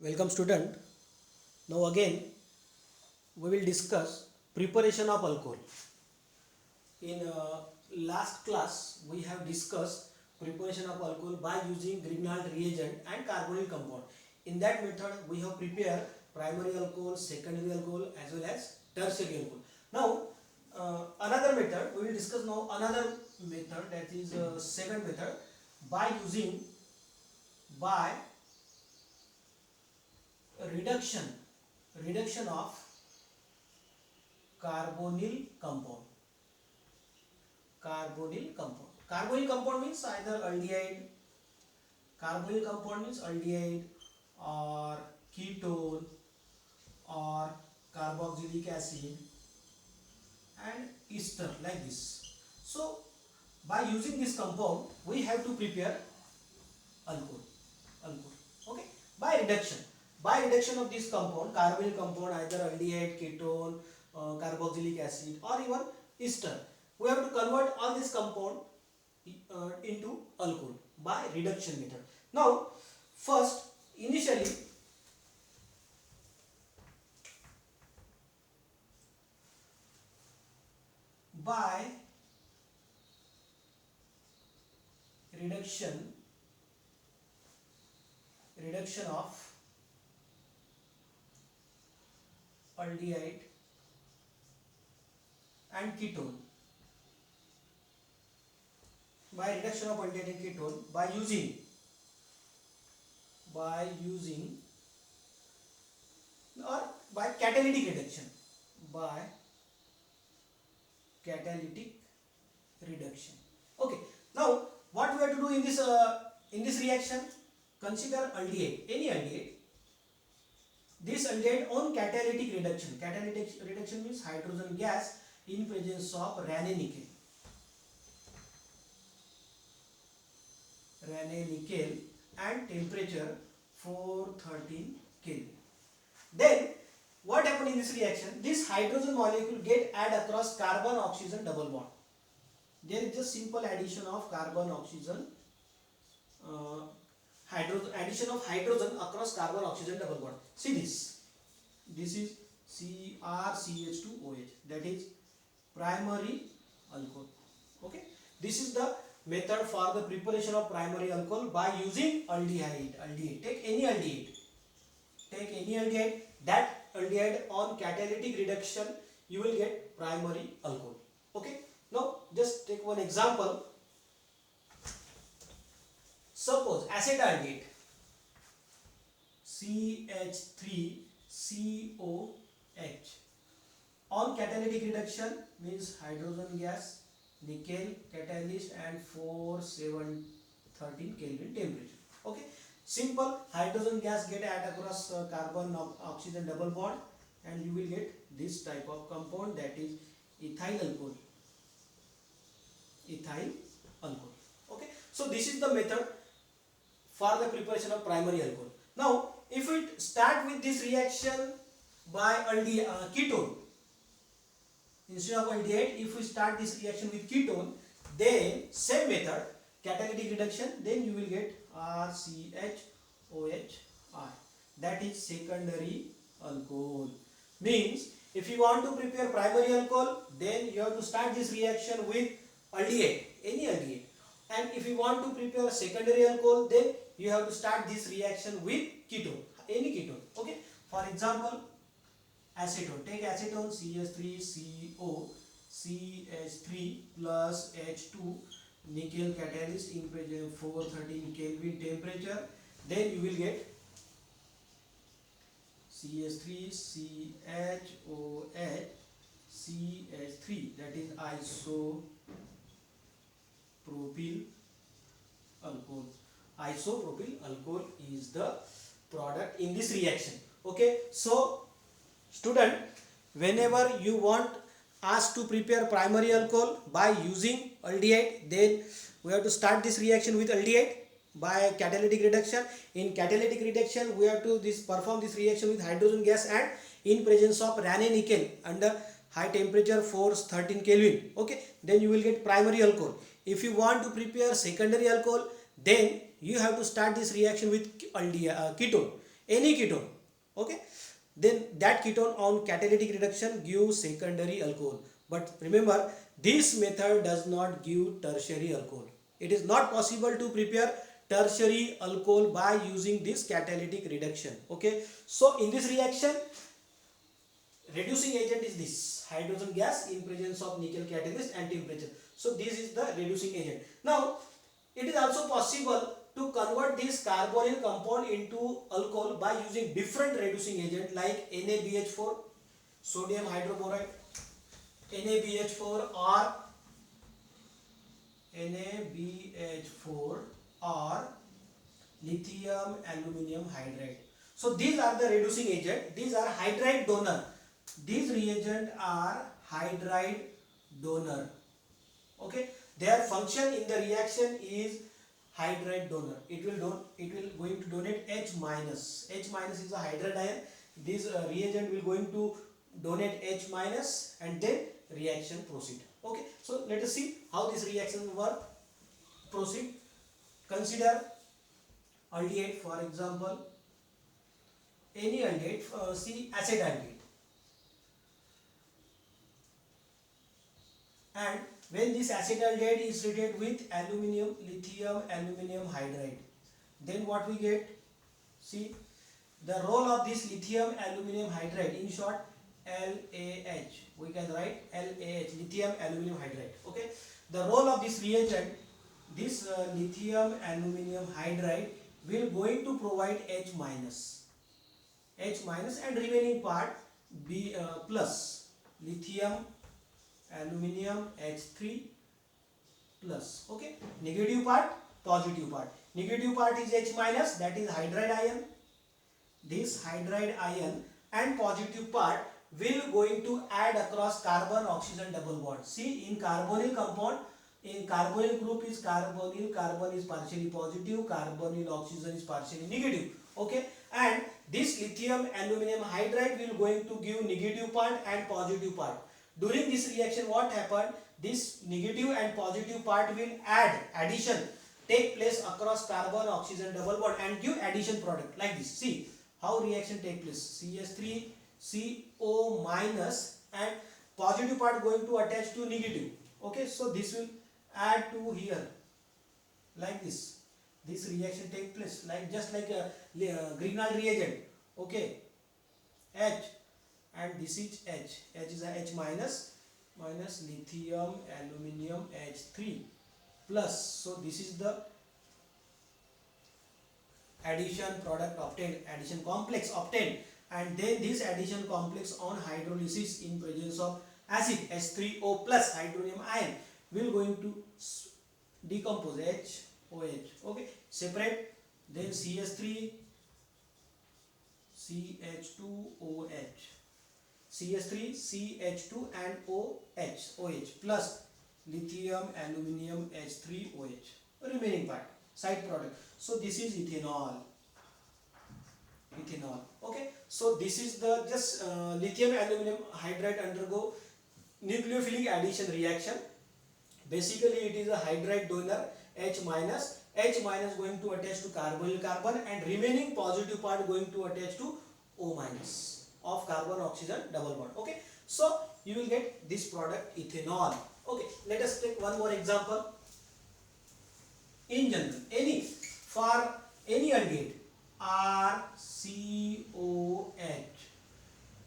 Welcome student. Now again we will discuss preparation of alcohol. In last class we have discussed preparation of alcohol by using Grignard reagent and carbonyl compound. In that method we have prepared primary alcohol, secondary alcohol as well as tertiary alcohol. Now another method we will discuss now another method, that is second method, by using by reduction of carbonyl compound. Carbonyl compound means either aldehyde. Carbonyl compound means aldehyde or ketone or carboxylic acid and ester, like this. So by using this compound we have to prepare alcohol. Okay, by reduction of this compound, carbonyl compound, either aldehyde, ketone, carboxylic acid or even ester, we have to convert all this compound into alcohol by reduction method. Now first, initially by reduction of aldehyde and ketone, by reduction of aldehyde and ketone by using or by catalytic reduction, okay. Now what we have to do in this reaction, consider aldehyde, any aldehyde. This aldehyde on catalytic reduction means hydrogen gas in presence of Raney nickel and temperature 413 Kelvin. Then what happened in this reaction? This hydrogen molecule get add across carbon oxygen double bond. There is just simple addition of carbon oxygen addition of hydrogen across carbon oxygen double bond. See this is CrCH2OH, that is primary alcohol. Okay, this is the method for the preparation of primary alcohol by using aldehyde. Take any aldehyde, that aldehyde on catalytic reduction you will get primary alcohol. Okay, now just take one example. Suppose acetaldehyde, CH3COH, on catalytic reduction means hydrogen gas, nickel catalyst and 4713 Kelvin temperature. Okay, simple hydrogen gas get add across carbon oxygen double bond and you will get this type of compound, that is ethyl alcohol. Okay, so this is the method for the preparation of primary alcohol. Now if we start with this reaction by ketone, instead of aldehyde, if we start this reaction with ketone, then same method, catalytic reduction, then you will get RCHOHI, that is secondary alcohol. Means if you want to prepare primary alcohol, then you have to start this reaction with aldehyde, any aldehyde, and if you want to prepare secondary alcohol, then you have to start this reaction with ketone, any ketone. Okay, for example acetone, take acetone, CH3CO, CH3 plus H2, nickel catalyst in presence 413 Kelvin temperature, then you will get CH3CHOH CH3, that is isopropyl alcohol is the product in this reaction. Okay, so student, whenever you want us to prepare primary alcohol by using aldehyde, then we have to start this reaction with aldehyde by catalytic reduction. In catalytic reduction we have to perform this reaction with hydrogen gas and in presence of Raney nickel under high temperature 413 Kelvin. Okay, then you will get primary alcohol. If you want to prepare secondary alcohol, then you have to start this reaction with ketone. any ketone, okay, then that ketone on catalytic reduction gives secondary alcohol. But remember, this method does not give tertiary alcohol. It is not possible to prepare tertiary alcohol by using this catalytic reduction. Okay, so in this reaction, reducing agent is this hydrogen gas in presence of nickel catalyst and temperature. So this is the reducing agent. Now it is also possible to convert this carbonyl compound into alcohol by using different reducing agent like NaBH4, sodium hydroboride, NaBH4 or NaBH4 or lithium aluminum hydride. So these are the reducing agent. These are hydride donor. These reagents are hydride donor. Okay, their function in the reaction is hydride donor. It will going to donate H minus. H minus is a hydride ion. This reagent will going to donate H minus and then reaction proceed. Okay, so let us see how this reaction work proceed. Consider aldehyde, for example, any aldehyde, see acid aldehyde. And when this acetaldehyde is treated with aluminium, lithium aluminum hydride, then what we get? See the role of this lithium aluminum hydride, in short LAH, we can write LAH, lithium aluminum hydride. Okay, the role of this reagent, this lithium aluminum hydride will going to provide H minus, and remaining part B plus lithium aluminum H3 plus. Okay, negative part, positive part. Negative part is H minus, that is hydride ion. This hydride ion, and positive part will going to add across carbon oxygen double bond. See, in carbonyl compound, in carbonyl group is carbonyl, carbon is partially positive, carbonyl oxygen is partially negative. Okay, and this lithium aluminum hydride will going to give negative part and positive part. During this reaction, what happened? This negative and positive part will addition take place across carbon oxygen double bond and give addition product like this. See how reaction take place. CH3 CO minus and positive part going to attach to negative. Okay, so this will add to here like this. This reaction take place like just like a Grignard reagent. Okay, H, and this is H. H is a H minus, lithium aluminum H3 plus. So this is the addition product obtained, addition complex obtained, and then this addition complex on hydrolysis in presence of acid H3O plus hydronium ion will going to decompose HOH. Okay, separate, then CH3 CH2OH, CH3 CH2 and OH plus lithium aluminum H3OH, remaining part side product. So this is ethanol. Okay, so this is the just lithium aluminum hydride undergo nucleophilic addition reaction. Basically it is a hydride donor H minus. H minus going to attach to carbonyl carbon and remaining positive part going to attach to O minus of carbon oxygen double bond. Okay, so you will get this product ethanol. Okay, let us take one more example. In general, for any aldehyde RCOH,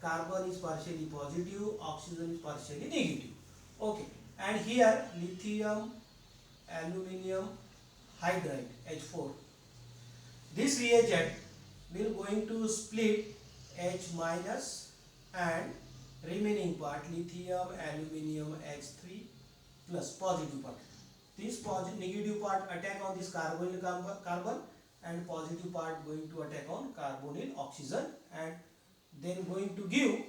carbon is partially positive, oxygen is partially negative. Okay, and here lithium aluminum hydride H4. This reagent will going to split H minus and remaining part lithium aluminum H3 plus positive part. This positive negative part attack on this carbonyl carbon and positive part going to attack on carbonyl oxygen and then going to give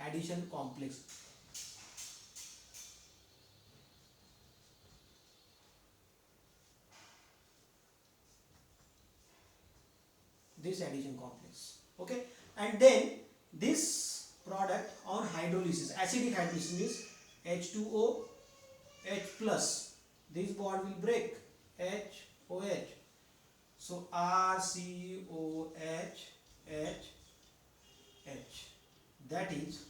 addition complex. This addition complex. Okay, and then this product on hydrolysis, acidic hydrolysis means H2O H plus, this bond will break HOH, so RCOH that is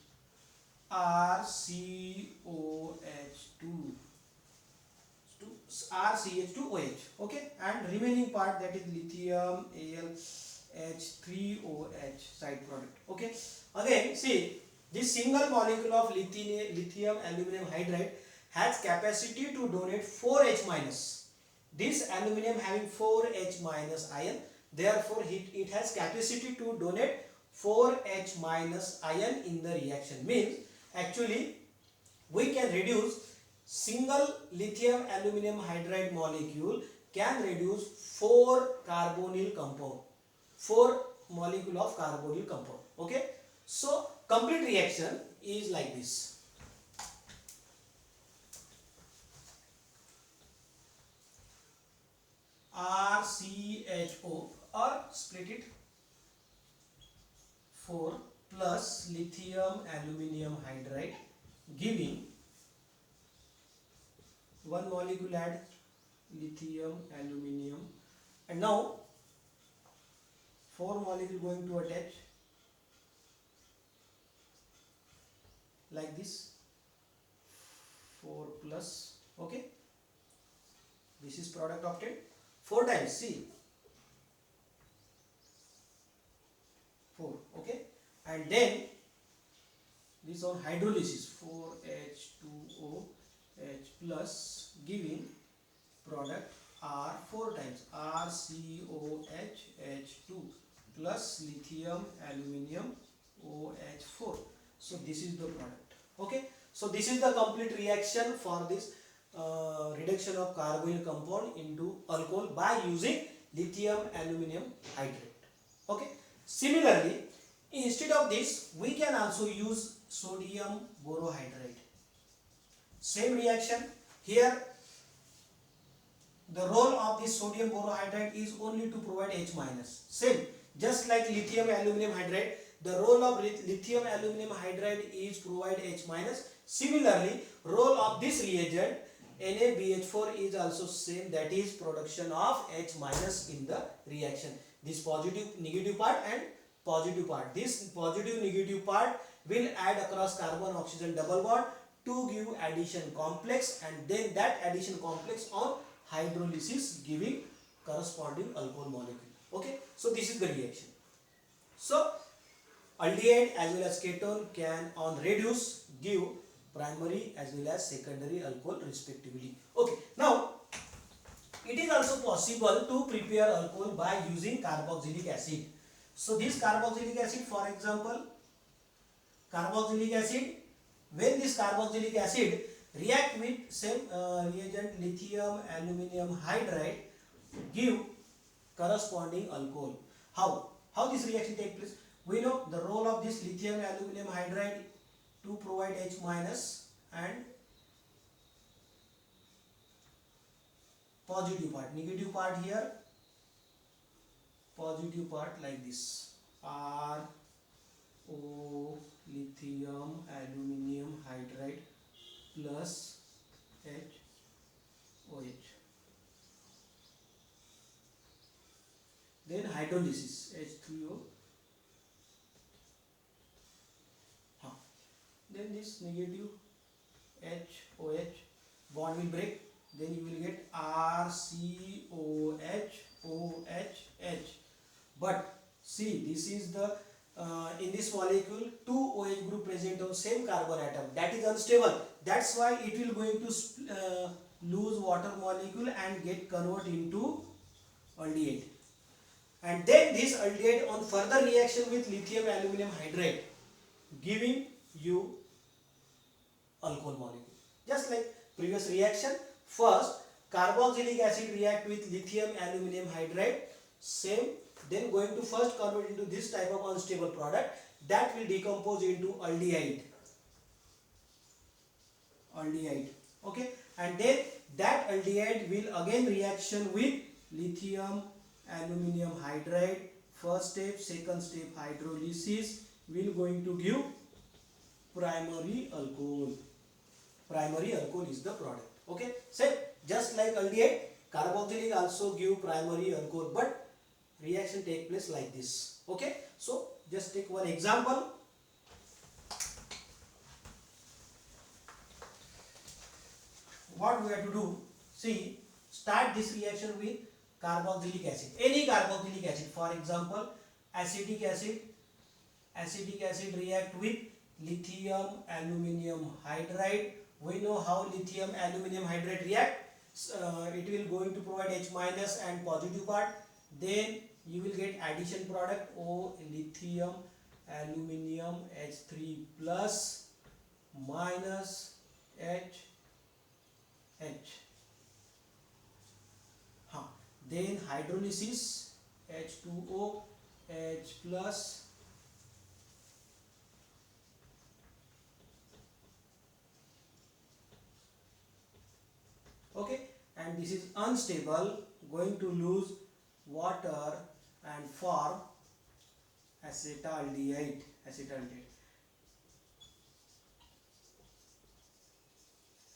RCOH2 RCH2OH. Okay, and remaining part, that is lithium AlH3OH side product. Okay, again see, this single molecule of lithium aluminum hydride has capacity to donate 4H minus. This aluminum having 4H minus ion, therefore it has capacity to donate 4H minus ion in the reaction. Means actually we can reduce single lithium aluminum hydride molecule can reduce 4 carbonyl compound, 4 molecule of carbonyl compound. Okay, so complete reaction is like this. RCHO, or split it, 4 plus lithium aluminum hydride giving one molecule, add lithium aluminum, and now 4 molecule going to attach like this, 4 plus. Okay, this is product obtained 4 times, see, 4. Okay, and then this on hydrolysis, 4H2OH plus giving product R 4 times, RCOH plus lithium aluminum OH4. So this is the product. Okay, so this is the complete reaction for this reduction of carbonyl compound into alcohol by using lithium aluminum hydride. Okay, similarly, instead of this we can also use sodium borohydride. Same reaction here. The role of this sodium borohydride is only to provide H minus. Same, just like lithium aluminum hydride, the role of lithium aluminum hydride is provide H minus. Similarly, role of this reagent NaBH4 is also same, that is production of H minus in the reaction. This positive negative part and positive part. This positive negative part will add across carbon oxygen double bond to give addition complex, and then that addition complex on hydrolysis giving corresponding alcohol molecule. Okay, so this is the reaction. So aldehyde as well as ketone can on reduce give primary as well as secondary alcohol respectively. Okay, now it is also possible to prepare alcohol by using carboxylic acid. So this carboxylic acid, for example, carboxylic acid, when this carboxylic acid react with same reagent lithium aluminum hydride, give corresponding alcohol. How this reaction take place? We know the role of this lithium aluminum hydride to provide H minus and positive part, negative part here, positive part like this, RO lithium aluminum hydride plus HOH. Then hydrolysis, H3O. Then this negative HOH bond will break. Then you will get RCOH. But see, this is the in this molecule 2 OH group present on same carbon atom, that is unstable. That's why it will going to lose water molecule and get convert into aldehyde. And then this aldehyde on further reaction with lithium aluminum hydride giving you alcohol molecule. Just like previous reaction, first carboxylic acid react with lithium aluminum hydride, same, then going to first convert into this type of unstable product that will decompose into aldehyde. Okay, and then that aldehyde will again reaction with lithium aluminum hydride, first step, second step hydrolysis will going to give primary alcohol. Primary alcohol is the product. Okay, so just like aldehyde, carboxylic also give primary alcohol, but reaction take place like this. Okay, so just take one example. what we have to do, see, start this reaction with carboxylic acid, any carboxylic acid. For example, acetic acid. Acetic acid react with lithium aluminum hydride. We know how lithium aluminum hydride react. It will going to provide H minus and positive part. Then you will get addition product O lithium aluminum H3 plus minus H. Then hydrolysis H2O H plus. Okay, and this is unstable, going to lose water and form acetaldehyde.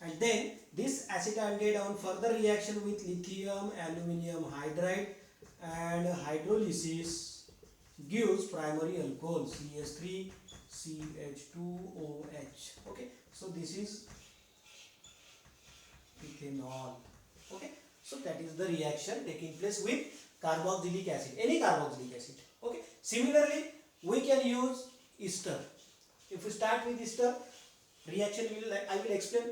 And then this acetaldehyde on further reaction with lithium aluminum hydride and hydrolysis gives primary alcohol CH3 CH2OH. Okay, so this is ethanol. Okay, so that is the reaction taking place with carboxylic acid, any carboxylic acid. Okay, similarly we can use ester. If we start with ester, reaction I will explain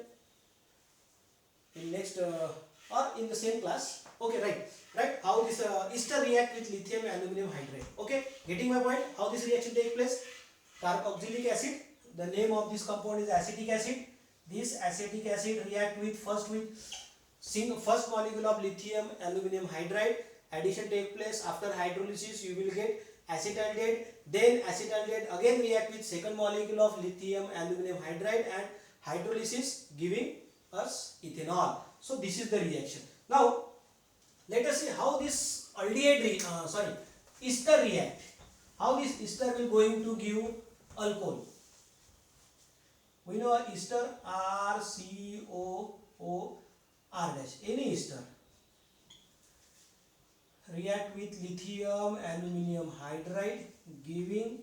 in next or in the same class. Okay, right, how this ester react with lithium aluminum hydride. Okay, getting my point, how this reaction take place. Carboxylic acid, the name of this compound is acetic acid. This acetic acid react with first molecule of lithium aluminum hydride. Addition take place. After hydrolysis you will get acetaldehyde. Then acetaldehyde again react with second molecule of lithium aluminum hydride and hydrolysis giving us ethanol. So this is the reaction. Now let us see how this ester react. How this ester will going to give alcohol. We know ester RCOOR dash. Any ester react with lithium aluminum hydride giving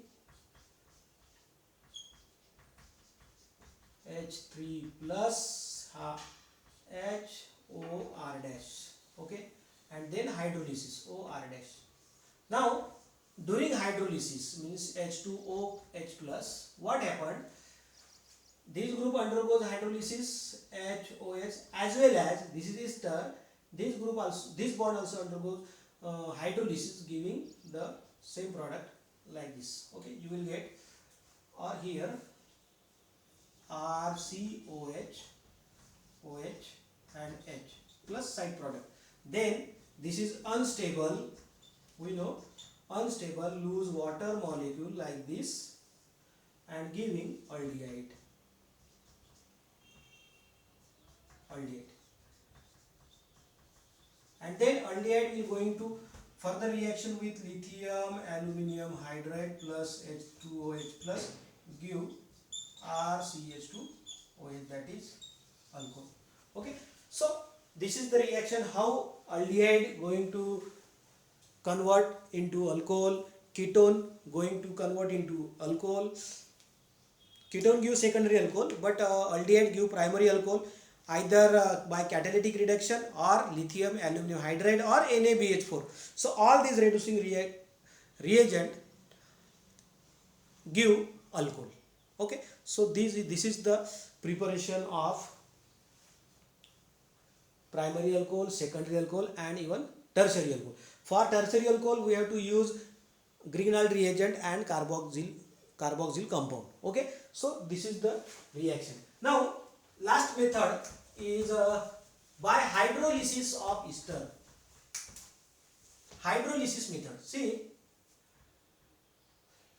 H3 plus HOR dash. Okay, and then hydrolysis OR dash. Now during hydrolysis means H2OH plus, what happened? This group undergoes hydrolysis HOH as well as this is ester. This bond also undergoes hydrolysis, giving the same product like this. Okay, you will get here RCOH, OH and H plus side product. Then this is unstable. We know unstable, lose water molecule like this and giving aldehyde. And then aldehyde will going to further reaction with lithium aluminum hydride plus H2OH plus give RCH2OH, that is alcohol. Okay, so this is the reaction how aldehyde going to convert into alcohol, ketone going to convert into alcohol. Ketone gives secondary alcohol, but aldehyde give primary alcohol either by catalytic reduction or lithium aluminum hydride or NaBH4. So all these reducing reagent give alcohol. Okay, so this is the preparation of primary alcohol, secondary alcohol and even tertiary alcohol. For tertiary alcohol we have to use Grignard reagent and carboxyl compound. Okay, so this is the reaction. Now last method is by hydrolysis of ester. Hydrolysis method. See,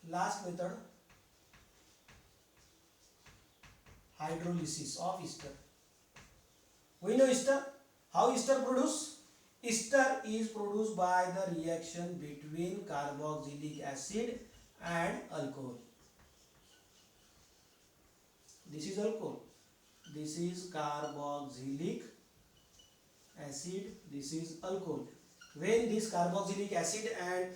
last method, hydrolysis of ester. We know ester. How ester produce? Ester is produced by the reaction between carboxylic acid and alcohol. This is alcohol. This is carboxylic acid. This is alcohol. When this carboxylic acid and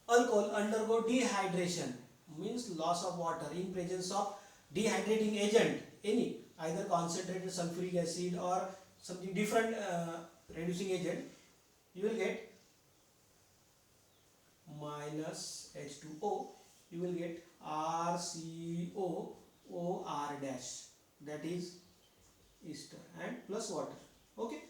alcohol undergo dehydration, means loss of water in presence of dehydrating agent, any either concentrated sulfuric acid or something different reducing agent, you will get minus H2O, you will get RCOOR dash, that is ester, and plus water. Okay,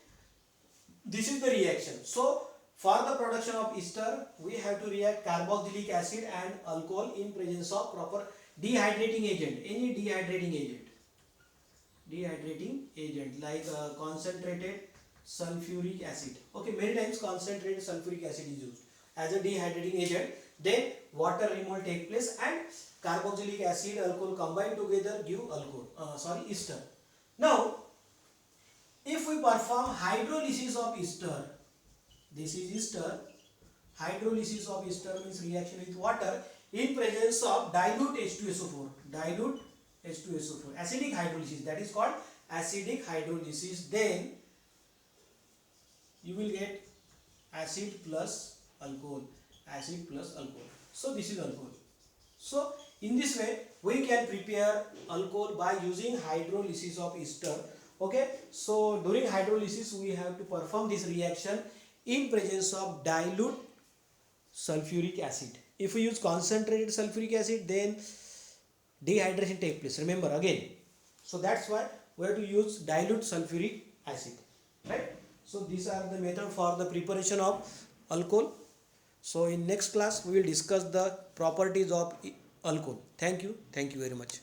this is the reaction. So for the production of ester, we have to react carboxylic acid and alcohol in presence of proper dehydrating agent, any dehydrating agent like concentrated sulfuric acid. Okay, many times concentrated sulfuric acid is used as a dehydrating agent. Then water removal take place and carboxylic acid alcohol combine together give ester. Now if we perform hydrolysis of ester, this is ester. Hydrolysis of ester means reaction with water in presence of dilute H2SO4. Dilute H2SO4. Acidic hydrolysis, that is called acidic hydrolysis. Then you will get acid plus alcohol. Acid plus alcohol. So this is alcohol. So in this way we can prepare alcohol by using hydrolysis of ester. Okay. So during hydrolysis we have to perform this reaction in presence of dilute sulfuric acid. If we use concentrated sulfuric acid, then dehydration take place. Remember again. So that's why we have to use dilute sulfuric acid. Right. So these are the method for the preparation of alcohol. So in next class we will discuss the properties of alcohol. Thank you very much.